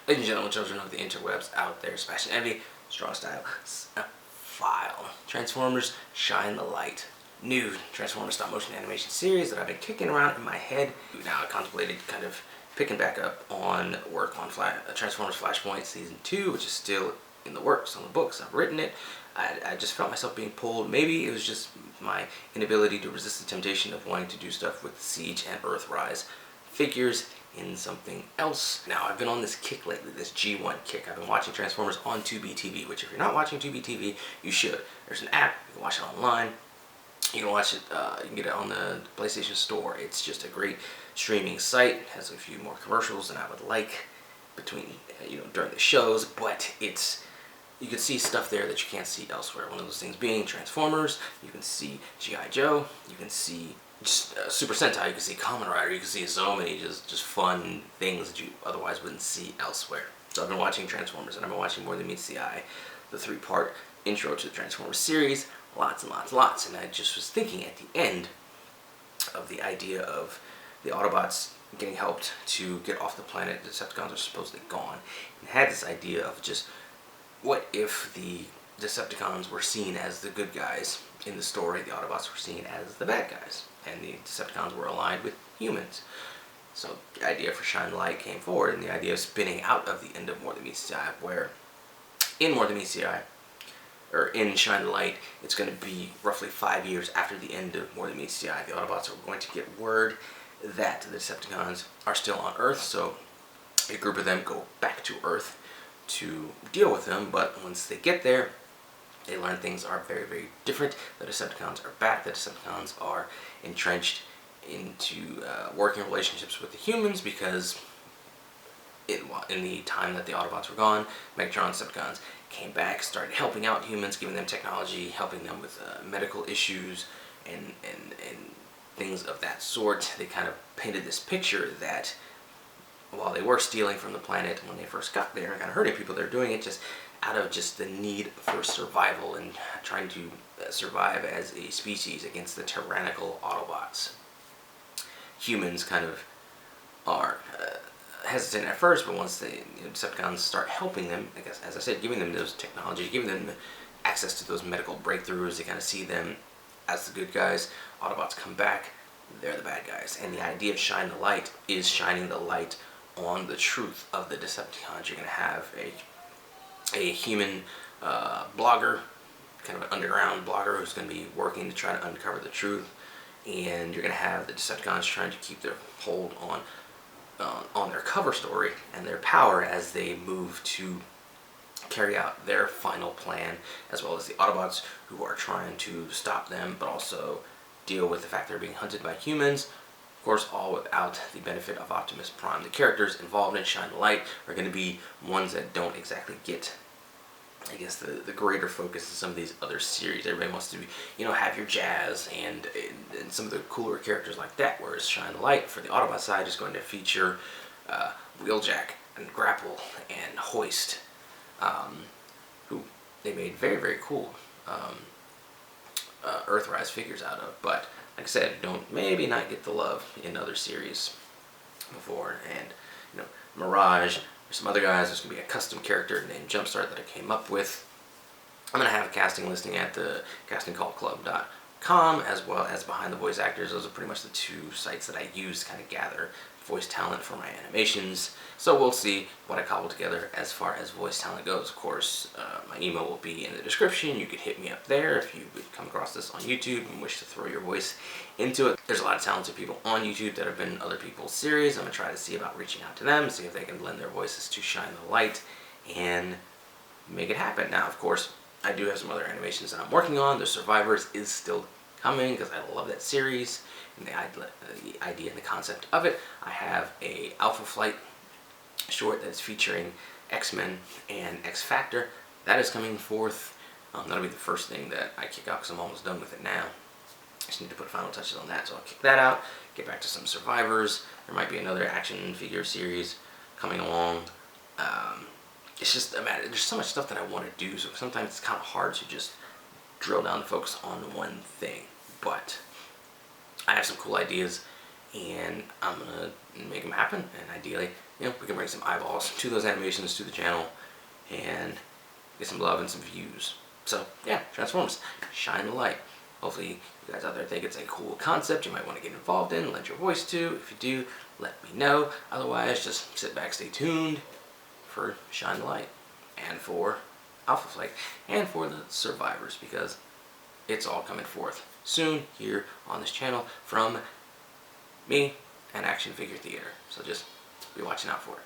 Ladies and gentlemen, children of the interwebs out there, Sebastian Envy, Strong Style, File. Transformers Shine the Light. New Transformers stop motion animation series that I've been kicking around in my head. Now I contemplated kind of picking back up on work on Transformers Flashpoint Season 2, which is still in the works, on the books. I've written it. I just felt myself being pulled. Maybe it was just my inability to resist the temptation of wanting to do stuff with Siege and Earthrise figures in something else. Now, I've been on this kick lately, this G1 kick. I've been watching Transformers on Tubi TV, which if you're not watching Tubi TV, you should. There's an app, you can watch it online. You can watch it, you can get it on the PlayStation Store. It's just a great streaming site. It has a few more commercials than I would like between, during the shows, but you can see stuff there that you can't see elsewhere. One of those things being Transformers, you can see G.I. Joe, you can see just Super Sentai, you can see Kamen Rider, you can see so many just fun things that you otherwise wouldn't see elsewhere. So I've been watching Transformers, and I've been watching More Than Meets the Eye, the 3-part intro to the Transformers series, lots and lots and lots. And I just was thinking at the end of the idea of the Autobots getting helped to get off the planet. The Decepticons are supposedly gone. And had this idea of just, what if the Decepticons were seen as the good guys in the story, the Autobots were seen as the bad guys, and the Decepticons were aligned with humans. So the idea for Shine the Light came forward, and the idea of spinning out of the end of More Than Meets the Eye, where in More Than Meets the Eye, or in Shine the Light, it's going to be roughly 5 years after the end of More Than Meets the Eye. The Autobots are going to get word that the Decepticons are still on Earth, so a group of them go back to Earth to deal with them, but once they get there, they learn things are very, very different. The Decepticons are back. The Decepticons are entrenched into working relationships with the humans because in the time that the Autobots were gone, Megatron Decepticons came back, started helping out humans, giving them technology, helping them with medical issues and things of that sort. They kind of painted this picture that while they were stealing from the planet when they first got there and kind of hurting people, they're doing it just out of just the need for survival and trying to survive as a species against the tyrannical Autobots. Humans kind of are hesitant at first, but once the Decepticons start helping them, I guess, as I said, giving them those technology, giving them access to those medical breakthroughs, they kind of see them as the good guys. Autobots come back, they're the bad guys. And the idea of Shine the Light is shining the light on the truth of the Decepticons. You're going to have a human blogger, kind of an underground blogger who's going to be working to try to uncover the truth, and you're going to have the Decepticons trying to keep their hold on their cover story and their power as they move to carry out their final plan, as well as the Autobots who are trying to stop them but also deal with the fact they're being hunted by humans. Of course, all without the benefit of Optimus Prime. The characters involved in Shine the Light are going to be ones that don't exactly get, I guess, the greater focus in some of these other series. Everybody wants to, have your Jazz and some of the cooler characters like that, whereas Shine the Light for the Autobot side is going to feature Wheeljack and Grapple and Hoist, who they made very, very cool Earthrise figures out of, but like I said, don't maybe not get the love in other series before. And Mirage, there's some other guys. There's gonna be a custom character named Jumpstart that I came up with. I'm gonna have a casting listing at the castingcallclub.com, as well as Behind the Voice Actors. Those are pretty much the two sites that I use to kind of gather voice talent for my animations. So we'll see what I cobble together as far as voice talent goes. Of course, my email will be in the description. You could hit me up there if you would come across this on YouTube and wish to throw your voice into it. There's a lot of talented people on YouTube that have been in other people's series. I'm going to try to see about reaching out to them, see if they can lend their voices to Shine the Light and make it happen. Now, of course, I do have some other animations that I'm working on. The Survivors is still coming because I love that series and the idea and the concept of it. I have a Alpha Flight short that's featuring X-Men and X-Factor. That is coming forth. That'll be the first thing that I kick out because I'm almost done with it now. I just need to put final touches on that, so I'll kick that out, get back to some Survivors. There might be another action figure series coming along. It's just a matter, there's so much stuff that I want to do, so sometimes it's kind of hard to just drill down and focus on one thing. But I have some cool ideas, and I'm gonna make them happen. And ideally, we can bring some eyeballs to those animations to the channel and get some love and some views. So yeah, Transformers, shine the light. Hopefully you guys out there think it's a cool concept you might want to get involved in, lend your voice to. If you do, let me know. Otherwise, just sit back, stay tuned for Shine the Light, and for Alpha Flight, and for the Survivors, because it's all coming forth soon here on this channel from me and Action Figure Theater. So just be watching out for it.